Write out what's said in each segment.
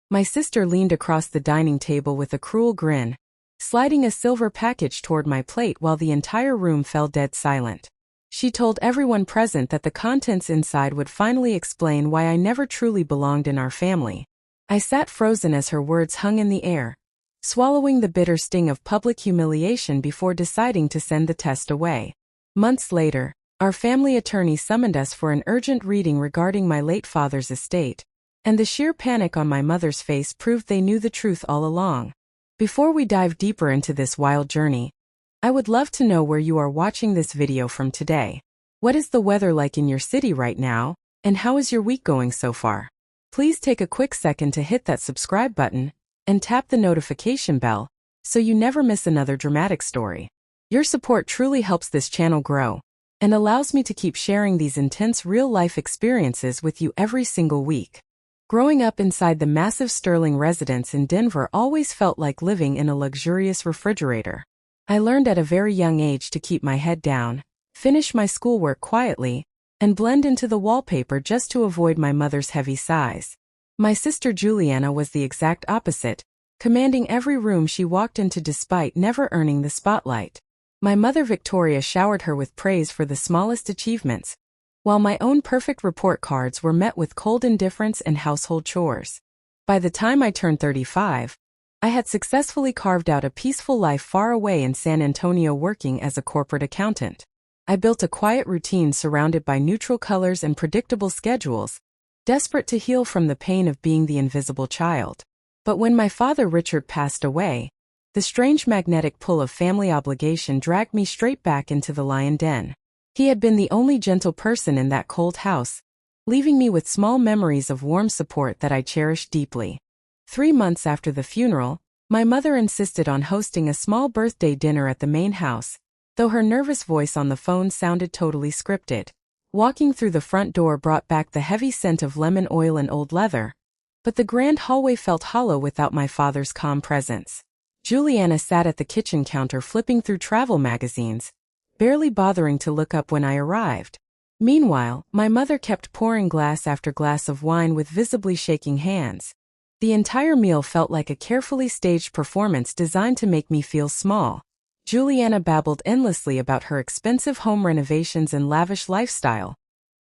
My sister leaned across the dining table with a cruel grin, sliding a silver package toward my plate while the entire room fell dead silent. She told everyone present that the contents inside would finally explain why I never truly belonged in our family. I sat frozen as her words hung in the air, swallowing the bitter sting of public humiliation before deciding to send the test away. Months later, our family attorney summoned us for an urgent reading regarding my late father's estate, and the sheer panic on my mother's face proved they knew the truth all along. Before we dive deeper into this wild journey, I would love to know where you are watching this video from today. What is the weather like in your city right now, and how is your week going so far? Please take a quick second to hit that subscribe button and tap the notification bell so you never miss another dramatic story. Your support truly helps this channel grow and allows me to keep sharing these intense real-life experiences with you every single week. Growing up inside the massive Stirling residence in Denver always felt like living in a luxurious refrigerator. I learned at a very young age to keep my head down, finish my schoolwork quietly, and blend into the wallpaper just to avoid my mother's heavy sighs. My sister Juliana was the exact opposite, commanding every room she walked into despite never earning the spotlight. My mother Victoria showered her with praise for the smallest achievements, while my own perfect report cards were met with cold indifference and household chores. By the time I turned 35, I had successfully carved out a peaceful life far away in San Antonio working as a corporate accountant. I built a quiet routine surrounded by neutral colors and predictable schedules, desperate to heal from the pain of being the invisible child. But when my father Richard passed away, the strange magnetic pull of family obligation dragged me straight back into the lion den. He had been the only gentle person in that cold house, leaving me with small memories of warm support that I cherished deeply. 3 months after the funeral, my mother insisted on hosting a small birthday dinner at the main house, though her nervous voice on the phone sounded totally scripted. Walking through the front door brought back the heavy scent of lemon oil and old leather, but the grand hallway felt hollow without my father's calm presence. Juliana sat at the kitchen counter flipping through travel magazines, barely bothering to look up when I arrived. Meanwhile, my mother kept pouring glass after glass of wine with visibly shaking hands. The entire meal felt like a carefully staged performance designed to make me feel small. Juliana babbled endlessly about her expensive home renovations and lavish lifestyle,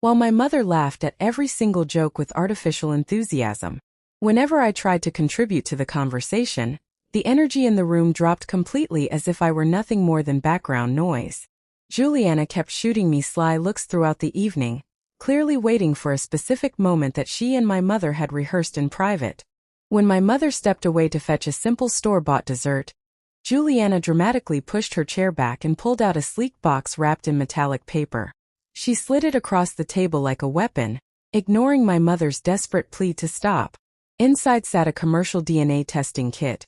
while my mother laughed at every single joke with artificial enthusiasm. Whenever I tried to contribute to the conversation, the energy in the room dropped completely as if I were nothing more than background noise. Juliana kept shooting me sly looks throughout the evening, clearly waiting for a specific moment that she and my mother had rehearsed in private. When my mother stepped away to fetch a simple store-bought dessert, Juliana dramatically pushed her chair back and pulled out a sleek box wrapped in metallic paper. She slid it across the table like a weapon, ignoring my mother's desperate plea to stop. Inside sat a commercial DNA testing kit,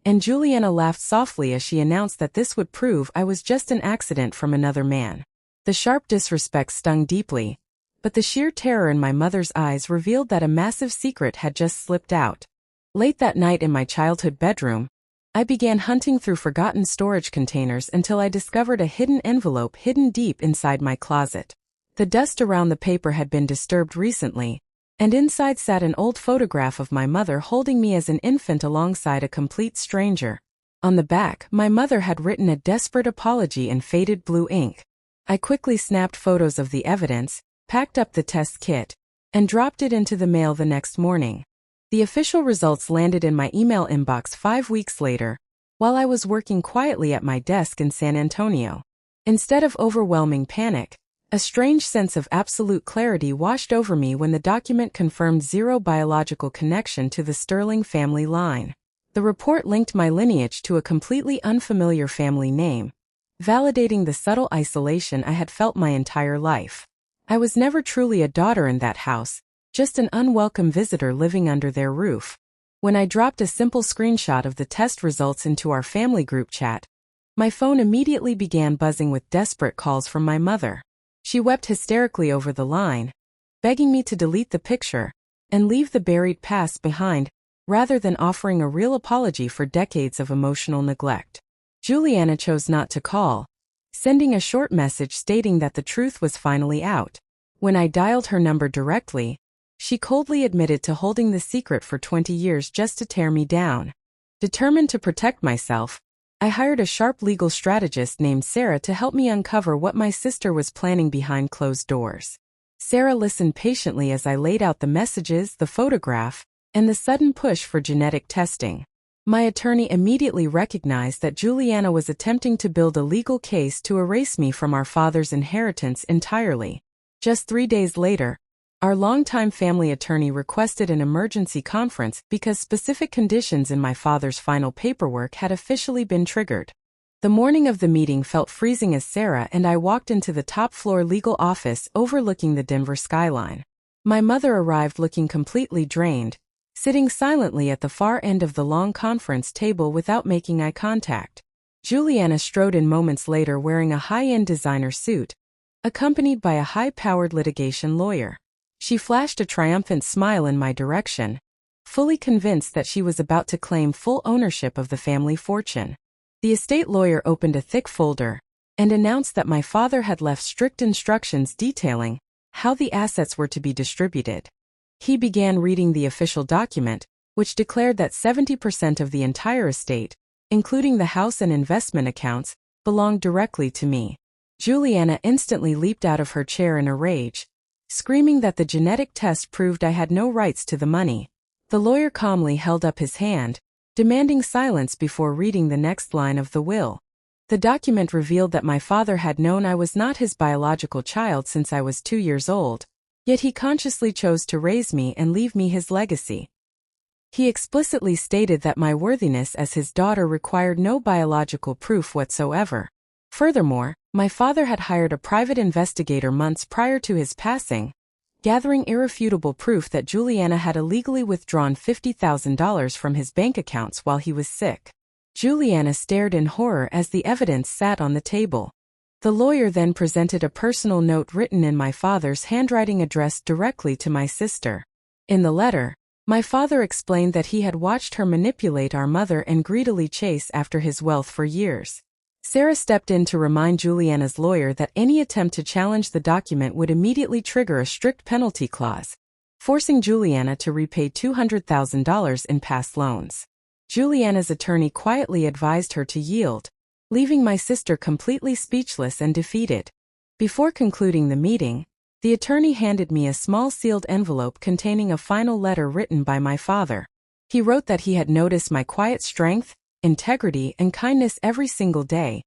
and Juliana laughed softly as she announced that this would prove I was just an accident from another man. The sharp disrespect stung deeply, but the sheer terror in my mother's eyes revealed that a massive secret had just slipped out. Late that night in my childhood bedroom, I began hunting through forgotten storage containers until I discovered a hidden envelope hidden deep inside my closet. The dust around the paper had been disturbed recently, and inside sat an old photograph of my mother holding me as an infant alongside a complete stranger. On the back, my mother had written a desperate apology in faded blue ink. I quickly snapped photos of the evidence, packed up the test kit, and dropped it into the mail the next morning. The official results landed in my email inbox 5 weeks later, while I was working quietly at my desk in San Antonio. Instead of overwhelming panic, a strange sense of absolute clarity washed over me when the document confirmed zero biological connection to the Stirling family line. The report linked my lineage to a completely unfamiliar family name, validating the subtle isolation I had felt my entire life. I was never truly a daughter in that house, just an unwelcome visitor living under their roof. When I dropped a simple screenshot of the test results into our family group chat, my phone immediately began buzzing with desperate calls from my mother. She wept hysterically over the line, begging me to delete the picture and leave the buried past behind, rather than offering a real apology for decades of emotional neglect. Juliana chose not to call, sending a short message stating that the truth was finally out. When I dialed her number directly, She coldly admitted to holding the secret for 20 years just to tear me down. Determined to protect myself, I hired a sharp legal strategist named Sarah to help me uncover what my sister was planning behind closed doors. Sarah listened patiently as I laid out the messages, the photograph, and the sudden push for genetic testing. My attorney immediately recognized that Juliana was attempting to build a legal case to erase me from our father's inheritance entirely. Just 3 days later, our longtime family attorney requested an emergency conference because specific conditions in my father's final paperwork had officially been triggered. The morning of the meeting felt freezing as Sarah and I walked into the top-floor legal office overlooking the Denver skyline. My mother arrived looking completely drained, sitting silently at the far end of the long conference table without making eye contact. Juliana strode in moments later wearing a high-end designer suit, accompanied by a high-powered litigation lawyer. She flashed a triumphant smile in my direction, fully convinced that she was about to claim full ownership of the family fortune. The estate lawyer opened a thick folder and announced that my father had left strict instructions detailing how the assets were to be distributed. He began reading the official document, which declared that 70% of the entire estate, including the house and investment accounts, belonged directly to me. Juliana instantly leaped out of her chair in a rage, screaming that the genetic test proved I had no rights to the money. The lawyer calmly held up his hand, demanding silence before reading the next line of the will. The document revealed that my father had known I was not his biological child since I was 2 years old, yet he consciously chose to raise me and leave me his legacy. He explicitly stated that my worthiness as his daughter required no biological proof whatsoever. Furthermore, my father had hired a private investigator months prior to his passing, gathering irrefutable proof that Juliana had illegally withdrawn $50,000 from his bank accounts while he was sick. Juliana stared in horror as the evidence sat on the table. The lawyer then presented a personal note written in my father's handwriting addressed directly to my sister. In the letter, my father explained that he had watched her manipulate our mother and greedily chase after his wealth for years. Sarah stepped in to remind Juliana's lawyer that any attempt to challenge the document would immediately trigger a strict penalty clause, forcing Juliana to repay $200,000 in past loans. Juliana's attorney quietly advised her to yield, leaving my sister completely speechless and defeated. Before concluding the meeting, the attorney handed me a small sealed envelope containing a final letter written by my father. He wrote that he had noticed my quiet strength, integrity, and kindness every single day,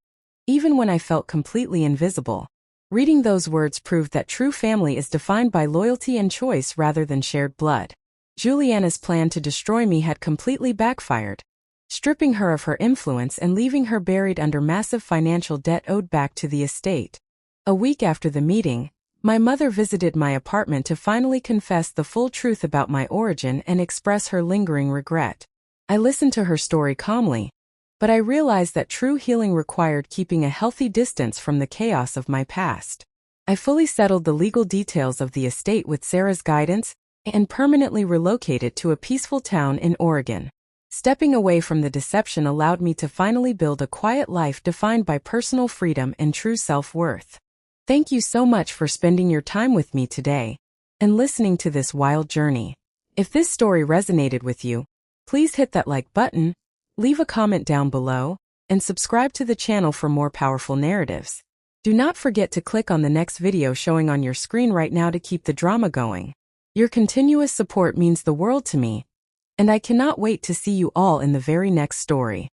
even when I felt completely invisible. Reading those words proved that true family is defined by loyalty and choice rather than shared blood. Juliana's plan to destroy me had completely backfired, stripping her of her influence and leaving her buried under massive financial debt owed back to the estate. A week after the meeting, my mother visited my apartment to finally confess the full truth about my origin and express her lingering regret. I listened to her story calmly, but I realized that true healing required keeping a healthy distance from the chaos of my past. I fully settled the legal details of the estate with Sarah's guidance and permanently relocated to a peaceful town in Oregon. Stepping away from the deception allowed me to finally build a quiet life defined by personal freedom and true self-worth. Thank you so much for spending your time with me today and listening to this wild journey. If this story resonated with you, please hit that like button, leave a comment down below, and subscribe to the channel for more powerful narratives. Do not forget to click on the next video showing on your screen right now to keep the drama going. Your continuous support means the world to me, and I cannot wait to see you all in the very next story.